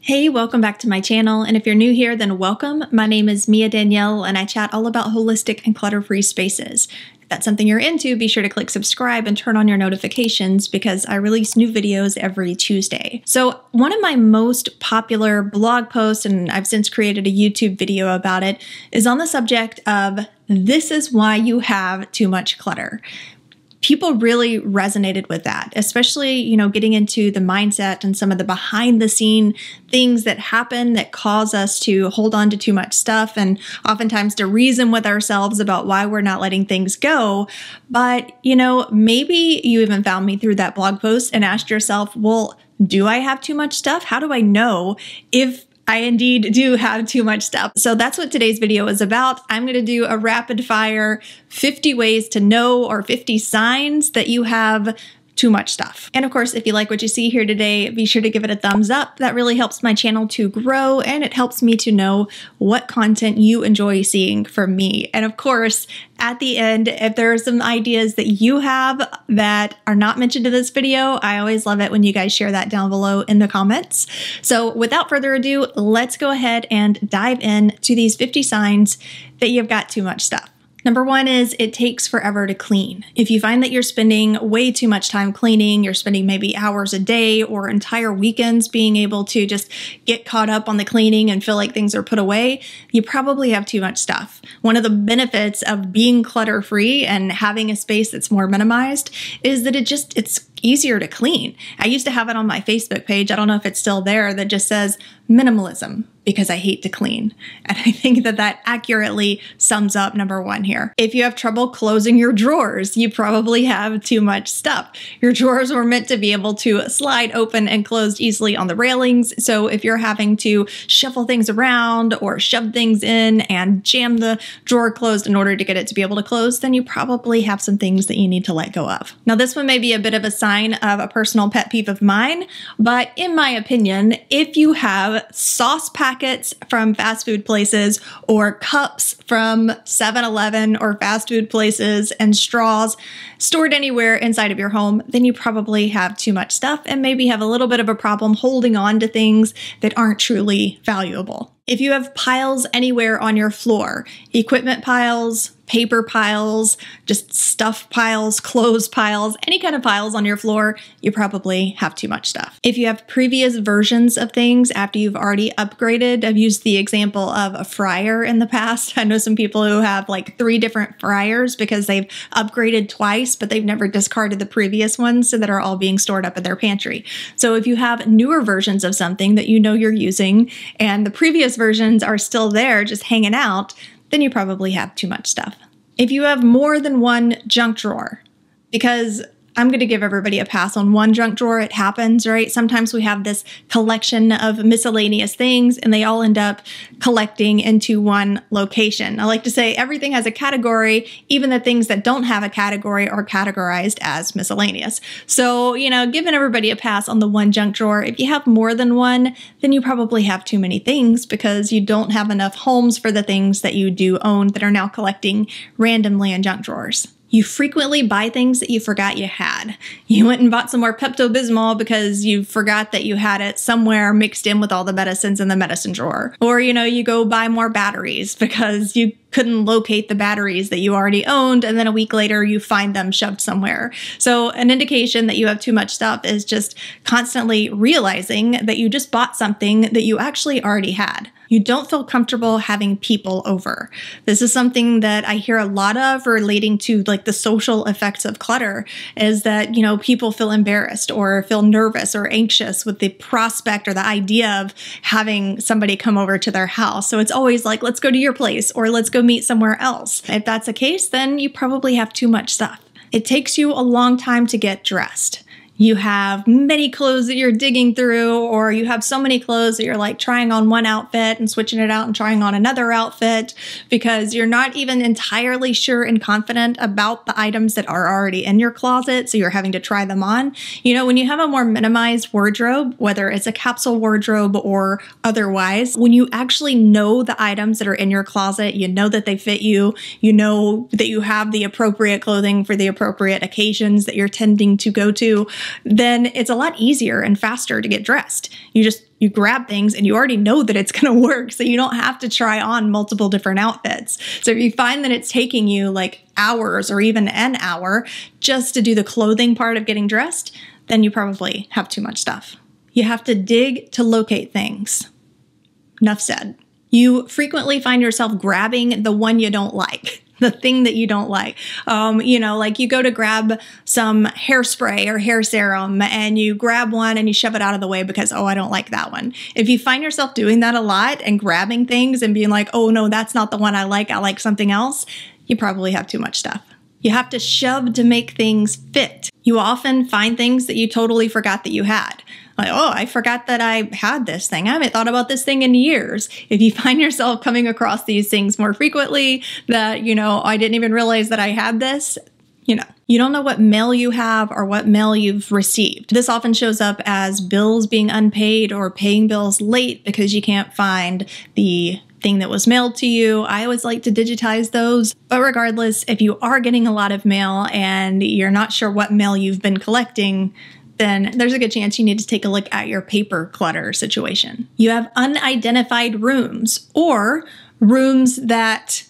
Hey, welcome back to my channel, and if you're new here, then welcome. My name is Danielle, and I chat all about holistic and clutter-free spaces. If that's something you're into, be sure to click subscribe and turn on your notifications because I release new videos every Tuesday. So one of my most popular blog posts, and I've since created a YouTube video about it, is on the subject of this is why you have too much clutter. People really resonated with that, especially, getting into the mindset and some of the behind the scene things that happen that cause us to hold on to too much stuff and oftentimes to reason with ourselves about why we're not letting things go. But, maybe you even found me through that blog post and asked yourself, well, do I have too much stuff? How do I know if I indeed do have too much stuff? So that's what today's video is about. I'm going to do a rapid fire 50 ways to know, or 50 signs that you have too much stuff. And of course, if you like what you see here today, be sure to give it a thumbs up. That really helps my channel to grow, and it helps me to know what content you enjoy seeing from me. And of course, at the end, if there are some ideas that you have that are not mentioned in this video, I always love it when you guys share that down below in the comments. So without further ado, let's go ahead and dive in to these 50 signs that you've got too much stuff. Number one is it takes forever to clean. If you find that you're spending way too much time cleaning, you're spending maybe hours a day or entire weekends being able to just get caught up on the cleaning and feel like things are put away, you probably have too much stuff. One of the benefits of being clutter-free and having a space that's more minimized is that it's easier to clean. I used to have it on my Facebook page. I don't know if it's still there, that just says minimalism because I hate to clean. And I think that that accurately sums up number one here. If you have trouble closing your drawers, you probably have too much stuff. Your drawers were meant to be able to slide open and closed easily on the railings. So if you're having to shuffle things around or shove things in and jam the drawer closed in order to get it to be able to close, then you probably have some things that you need to let go of. Now, this one may be a bit of a sign of a personal pet peeve of mine, but in my opinion, if you have sauce packets from fast food places or cups from 7-Eleven or fast food places and straws stored anywhere inside of your home, then you probably have too much stuff and maybe have a little bit of a problem holding on to things that aren't truly valuable. If you have piles anywhere on your floor, equipment piles, paper piles, just stuff piles, clothes piles, any kind of piles on your floor, you probably have too much stuff. If you have previous versions of things after you've already upgraded, I've used the example of a fryer in the past. I know some people who have like 3 different fryers because they've upgraded twice, but they've never discarded the previous ones, so that are all being stored up in their pantry. So if you have newer versions of something that you know you're using and the previous versions are still there just hanging out, then you probably have too much stuff. If you have more than one junk drawer, because I'm going to give everybody a pass on one junk drawer. It happens, right? Sometimes we have this collection of miscellaneous things and they all end up collecting into one location. I like to say everything has a category. Even the things that don't have a category are categorized as miscellaneous. So, giving everybody a pass on the one junk drawer. If you have more than one, then you probably have too many things because you don't have enough homes for the things that you do own that are now collecting randomly in junk drawers. You frequently buy things that you forgot you had. You went and bought some more Pepto-Bismol because you forgot that you had it somewhere mixed in with all the medicines in the medicine drawer. Or, you go buy more batteries because you couldn't locate the batteries that you already owned, and then a week later you find them shoved somewhere. So an indication that you have too much stuff is just constantly realizing that you just bought something that you actually already had. You don't feel comfortable having people over. This is something that I hear a lot of relating to like the social effects of clutter, is that, people feel embarrassed or feel nervous or anxious with the prospect or the idea of having somebody come over to their house. So it's always like, let's go to your place or let's go meet somewhere else. If that's the case, then you probably have too much stuff. It takes you a long time to get dressed. You have many clothes that you're digging through, or you have so many clothes that you're like trying on one outfit and switching it out and trying on another outfit because you're not even entirely sure and confident about the items that are already in your closet, so you're having to try them on. When you have a more minimized wardrobe, whether it's a capsule wardrobe or otherwise, when you actually know the items that are in your closet, you know that they fit you, you know that you have the appropriate clothing for the appropriate occasions that you're tending to go to, then it's a lot easier and faster to get dressed. You You grab things and you already know that it's going to work, so you don't have to try on multiple different outfits. So if you find that it's taking you like hours or even an hour just to do the clothing part of getting dressed, then you probably have too much stuff. You have to dig to locate things. Enough said. You frequently find yourself grabbing the one you don't like. The thing that you don't like. Like you go to grab some hairspray or hair serum and you grab one and you shove it out of the way because, oh, I don't like that one. If you find yourself doing that a lot and grabbing things and being like, oh no, that's not the one I like something else, you probably have too much stuff. You have to shove to make things fit. You often find things that you totally forgot that you had. Like, oh, I forgot that I had this thing. I haven't thought about this thing in years. If you find yourself coming across these things more frequently, that, I didn't even realize that I had this, you don't know what mail you have or what mail you've received. This often shows up as bills being unpaid or paying bills late because you can't find the thing that was mailed to you. I always like to digitize those. But regardless, if you are getting a lot of mail and you're not sure what mail you've been collecting, then there's a good chance you need to take a look at your paper clutter situation. You have unidentified rooms or rooms that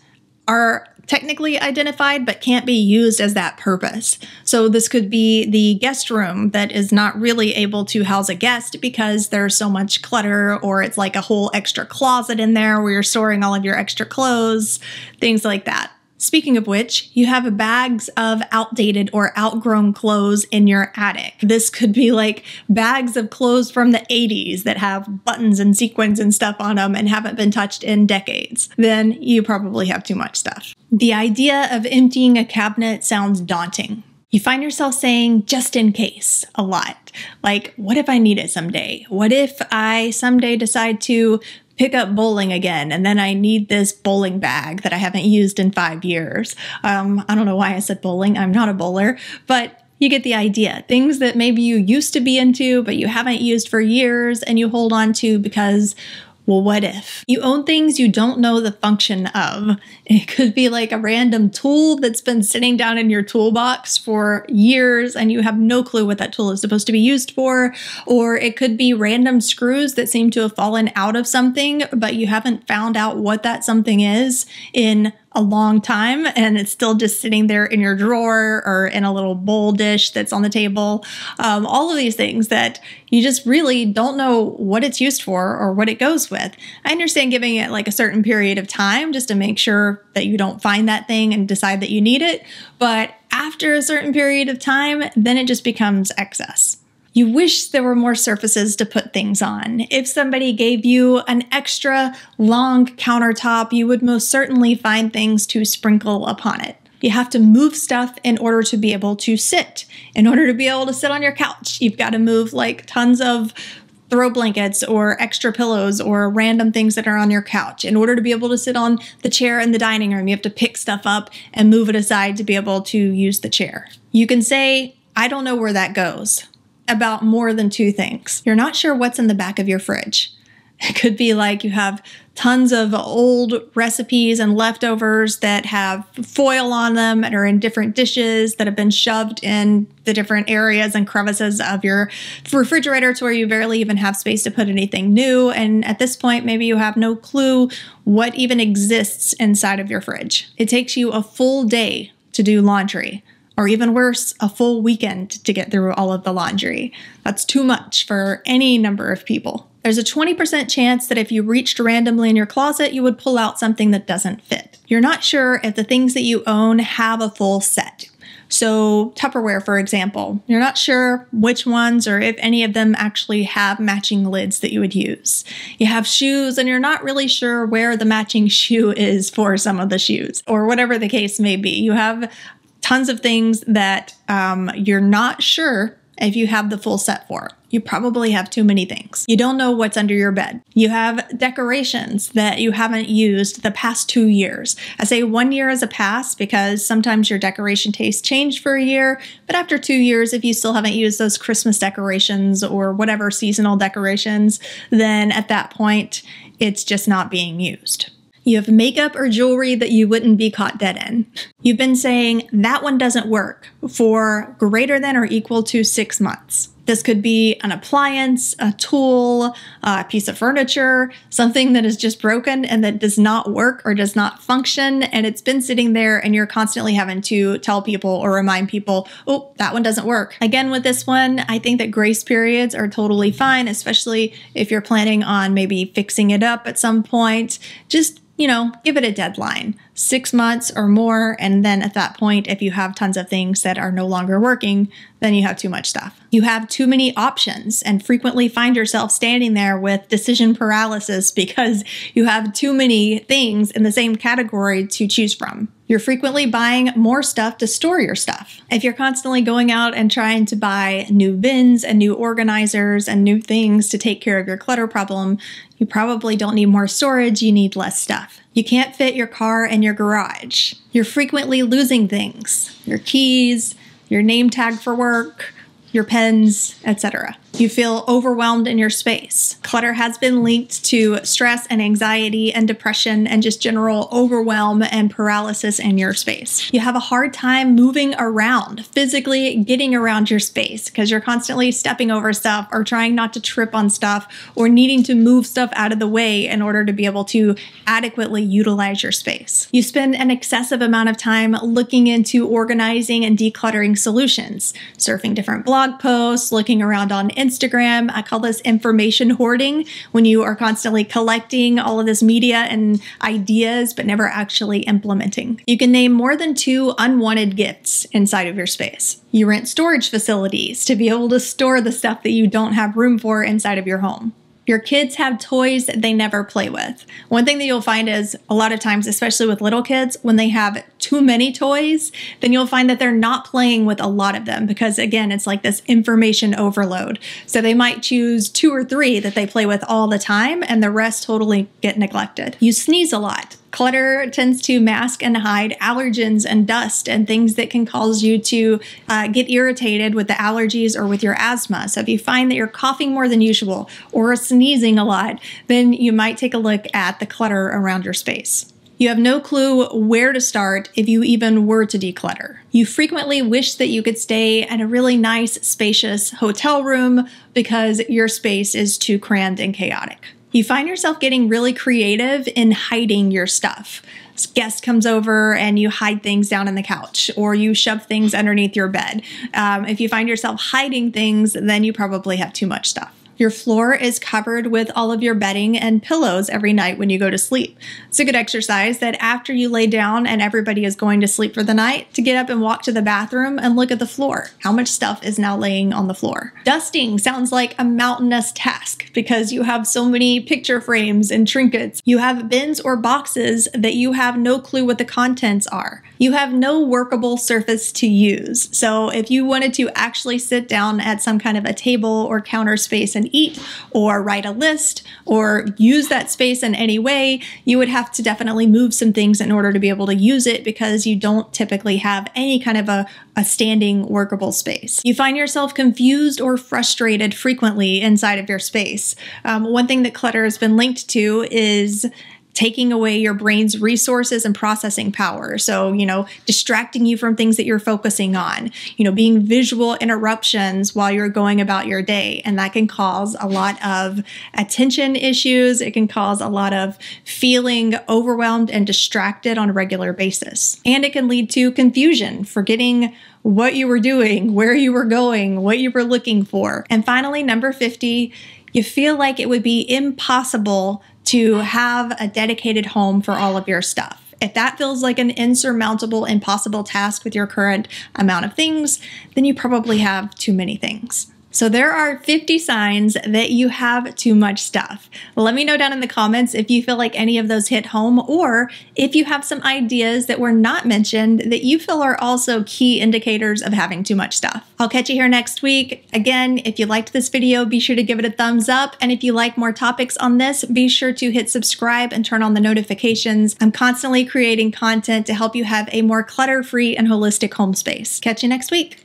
are technically identified but can't be used as that purpose. So this could be the guest room that is not really able to house a guest because there's so much clutter, or it's like a whole extra closet in there where you're storing all of your extra clothes, things like that. Speaking of which, you have bags of outdated or outgrown clothes in your attic. This could be like bags of clothes from the 80s that have buttons and sequins and stuff on them and haven't been touched in decades. Then you probably have too much stuff. The idea of emptying a cabinet sounds daunting. You find yourself saying, just in case, a lot. Like, what if I need it someday? What if I someday decide to pick up bowling again, and then I need this bowling bag that I haven't used in 5 years. I don't know why I said bowling. I'm not a bowler, but you get the idea. Things that maybe you used to be into, but you haven't used for years, and you hold on to because, well, what if? You own things you don't know the function of. It could be like a random tool that's been sitting down in your toolbox for years and you have no clue what that tool is supposed to be used for. Or it could be random screws that seem to have fallen out of something, but you haven't found out what that something is in a long time, and it's still just sitting there in your drawer or in a little bowl dish that's on the table. All of these things that you just really don't know what it's used for or what it goes with. I understand giving it like a certain period of time just to make sure that you don't find that thing and decide that you need it. But after a certain period of time, then it just becomes excess. You wish there were more surfaces to put things on. If somebody gave you an extra long countertop, you would most certainly find things to sprinkle upon it. You have to move stuff in order to be able to sit. In order to be able to sit on your couch, you've got to move like tons of throw blankets or extra pillows or random things that are on your couch. In order to be able to sit on the chair in the dining room, you have to pick stuff up and move it aside to be able to use the chair. You can say, I don't know where that goes, about more than two things. You're not sure what's in the back of your fridge. It could be like you have tons of old recipes and leftovers that have foil on them and are in different dishes that have been shoved in the different areas and crevices of your refrigerator to where you barely even have space to put anything new. And at this point, maybe you have no clue what even exists inside of your fridge. It takes you a full day to do laundry. Or even worse, a full weekend to get through all of the laundry. That's too much for any number of people. There's a 20% chance that if you reached randomly in your closet, you would pull out something that doesn't fit. You're not sure if the things that you own have a full set. So Tupperware, for example, you're not sure which ones or if any of them actually have matching lids that you would use. You have shoes and you're not really sure where the matching shoe is for some of the shoes, or whatever the case may be. You have tons of things that you're not sure if you have the full set for. You probably have too many things. You don't know what's under your bed. You have decorations that you haven't used the past 2 years. I say 1 year as a pass because sometimes your decoration taste changed for a year, but after 2 years, if you still haven't used those Christmas decorations or whatever seasonal decorations, then at that point, it's just not being used. You have makeup or jewelry that you wouldn't be caught dead in. You've been saying that one doesn't work for greater than or equal to 6 months. This could be an appliance, a tool, a piece of furniture, something that is just broken and that does not work or does not function, and it's been sitting there and you're constantly having to tell people or remind people, oh, that one doesn't work. Again, with this one, I think that grace periods are totally fine, especially if you're planning on maybe fixing it up at some point. Just give it a deadline, 6 months or more. And then at that point, if you have tons of things that are no longer working, then you have too much stuff. You have too many options and frequently find yourself standing there with decision paralysis because you have too many things in the same category to choose from. You're frequently buying more stuff to store your stuff. If you're constantly going out and trying to buy new bins and new organizers and new things to take care of your clutter problem, you probably don't need more storage, you need less stuff. You can't fit your car in your garage. You're frequently losing things, your keys, your name tag for work, your pens, etc. You feel overwhelmed in your space. Clutter has been linked to stress and anxiety and depression and just general overwhelm and paralysis in your space. You have a hard time moving around, physically getting around your space because you're constantly stepping over stuff or trying not to trip on stuff or needing to move stuff out of the way in order to be able to adequately utilize your space. You spend an excessive amount of time looking into organizing and decluttering solutions, surfing different blog posts, looking around on Instagram. I call this information hoarding, when you are constantly collecting all of this media and ideas, but never actually implementing. You can name more than 2 unwanted gifts inside of your space. You rent storage facilities to be able to store the stuff that you don't have room for inside of your home. Your kids have toys that they never play with. One thing that you'll find is a lot of times, especially with little kids, when they have too many toys, then you'll find that they're not playing with a lot of them because, again, it's like this information overload. So they might choose 2 or 3 that they play with all the time and the rest totally get neglected. You sneeze a lot. Clutter tends to mask and hide allergens and dust and things that can cause you to get irritated with the allergies or with your asthma. So if you find that you're coughing more than usual or sneezing a lot, then you might take a look at the clutter around your space. You have no clue where to start if you even were to declutter. You frequently wish that you could stay at a really nice, spacious hotel room because your space is too crammed and chaotic. You find yourself getting really creative in hiding your stuff. Guest comes over and you hide things down in the couch, or you shove things underneath your bed. If you find yourself hiding things, then you probably have too much stuff. Your floor is covered with all of your bedding and pillows every night when you go to sleep. It's a good exercise that after you lay down and everybody is going to sleep for the night, to get up and walk to the bathroom and look at the floor. How much stuff is now laying on the floor? Dusting sounds like a mountainous task because you have so many picture frames and trinkets. You have bins or boxes that you have no clue what the contents are. You have no workable surface to use. So if you wanted to actually sit down at some kind of a table or counter space and eat, or write a list, or use that space in any way, you would have to definitely move some things in order to be able to use it because you don't typically have any kind of a standing workable space. You find yourself confused or frustrated frequently inside of your space. One thing that clutter has been linked to is taking away your brain's resources and processing power. So, distracting you from things that you're focusing on, being visual interruptions while you're going about your day. And that can cause a lot of attention issues. It can cause a lot of feeling overwhelmed and distracted on a regular basis. And it can lead to confusion, forgetting what you were doing, where you were going, what you were looking for. And finally, number 50, you feel like it would be impossible to have a dedicated home for all of your stuff. If that feels like an insurmountable, impossible task with your current amount of things, then you probably have too many things. So there are 50 signs that you have too much stuff. Let me know down in the comments if you feel like any of those hit home, or if you have some ideas that were not mentioned that you feel are also key indicators of having too much stuff. I'll catch you here next week. Again, if you liked this video, be sure to give it a thumbs up. And if you like more topics on this, be sure to hit subscribe and turn on the notifications. I'm constantly creating content to help you have a more clutter-free and holistic home space. Catch you next week.